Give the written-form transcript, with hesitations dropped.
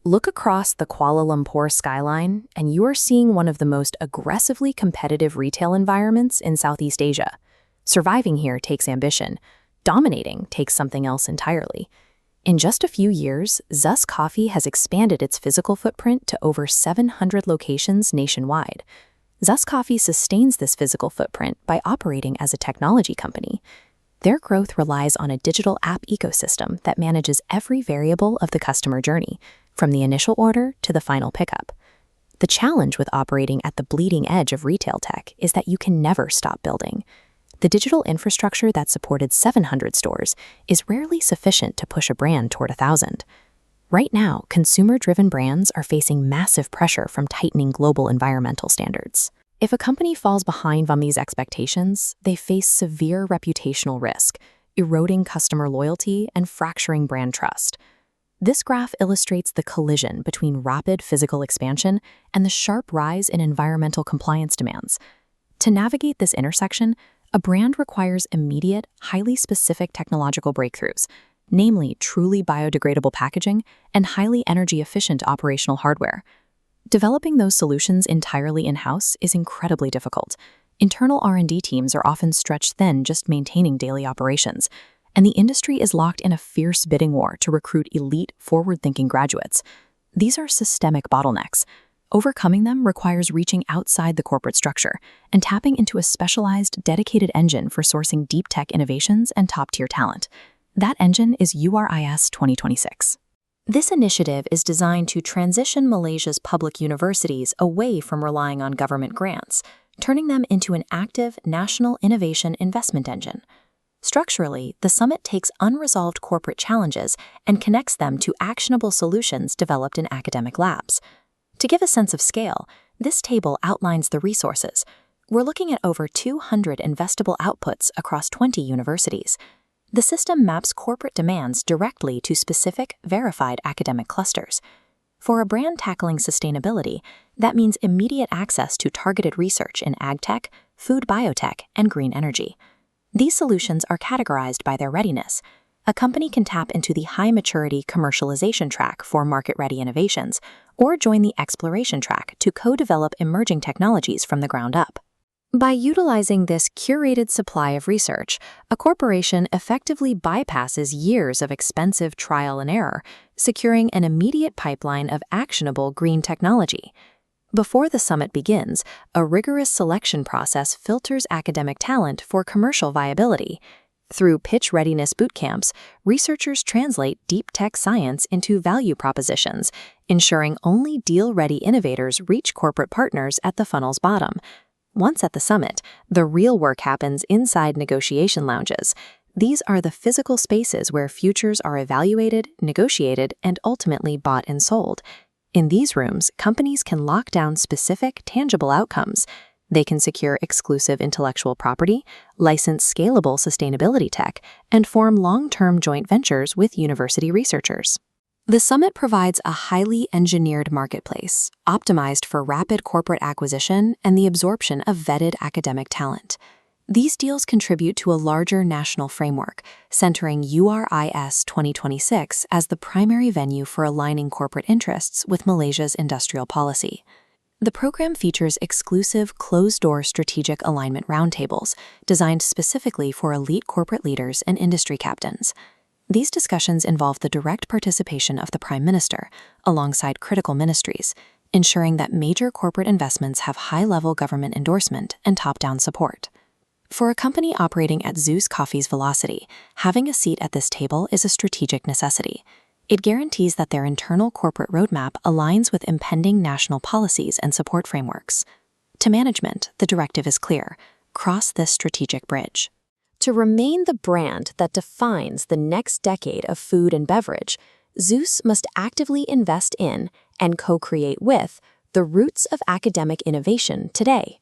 Look across the Kuala Lumpur skyline, and you are seeing one of the most aggressively competitive retail environments in Southeast Asia. Surviving here takes ambition. Dominating takes something else entirely. In just a few years, ZUS Coffee has expanded its physical footprint to over 700 locations nationwide. ZUS Coffee sustains this physical footprint by operating as a technology company. Their growth relies on a digital app ecosystem that manages every variable of the customer journey, from the initial order to the final pickup. The challenge with operating at the bleeding edge of retail tech is that you can never stop building. The digital infrastructure that supported 700 stores is rarely sufficient to push a brand toward 1,000. Right now, consumer-driven brands are facing massive pressure from tightening global environmental standards. If a company falls behind on these expectations, they face severe reputational risk, eroding customer loyalty and fracturing brand trust. This graph illustrates the collision between rapid physical expansion and the sharp rise in environmental compliance demands. To navigate this intersection, a brand requires immediate, highly specific technological breakthroughs, namely truly biodegradable packaging and highly energy-efficient operational hardware. Developing those solutions entirely in-house is incredibly difficult. Internal R&D teams are often stretched thin just maintaining daily operations, and the industry is locked in a fierce bidding war to recruit elite, forward-thinking graduates. These are systemic bottlenecks. Overcoming them requires reaching outside the corporate structure and tapping into a specialized, dedicated engine for sourcing deep tech innovations and top-tier talent. That engine is URIIS 2026. This initiative is designed to transition Malaysia's public universities away from relying on government grants, turning them into an active national innovation investment engine. Structurally, the summit takes unresolved corporate challenges and connects them to actionable solutions developed in academic labs. To give a sense of scale, this table outlines the resources. We're looking at over 200 investable outputs across 20 universities. The system maps corporate demands directly to specific, verified academic clusters. For a brand tackling sustainability, that means immediate access to targeted research in AgTech, food biotech, and green energy. These solutions are categorized by their readiness. A company can tap into the high-maturity commercialization track for market-ready innovations, or join the exploration track to co-develop emerging technologies from the ground up. By utilizing this curated supply of research, a corporation effectively bypasses years of expensive trial and error, securing an immediate pipeline of actionable green technology. Before the summit begins, a rigorous selection process filters academic talent for commercial viability. Through pitch readiness bootcamps, researchers translate deep tech science into value propositions, ensuring only deal-ready innovators reach corporate partners at the funnel's bottom. Once at the summit, the real work happens inside negotiation lounges. These are the physical spaces where futures are evaluated, negotiated, and ultimately bought and sold. In these rooms, companies can lock down specific, tangible outcomes. They can secure exclusive intellectual property, license scalable sustainability tech, and form long-term joint ventures with university researchers. The summit provides a highly engineered marketplace, optimized for rapid corporate acquisition and the absorption of vetted academic talent. These deals contribute to a larger national framework, centering URIIS 2026 as the primary venue for aligning corporate interests with Malaysia's industrial policy. The program features exclusive closed-door strategic alignment roundtables designed specifically for elite corporate leaders and industry captains. These discussions involve the direct participation of the Prime Minister, alongside critical ministries, ensuring that major corporate investments have high-level government endorsement and top-down support. For a company operating at ZUS Coffee's velocity, having a seat at this table is a strategic necessity. It guarantees that their internal corporate roadmap aligns with impending national policies and support frameworks. To management, the directive is clear: cross this strategic bridge. To remain the brand that defines the next decade of food and beverage, ZUS must actively invest in and co-create with the roots of academic innovation today.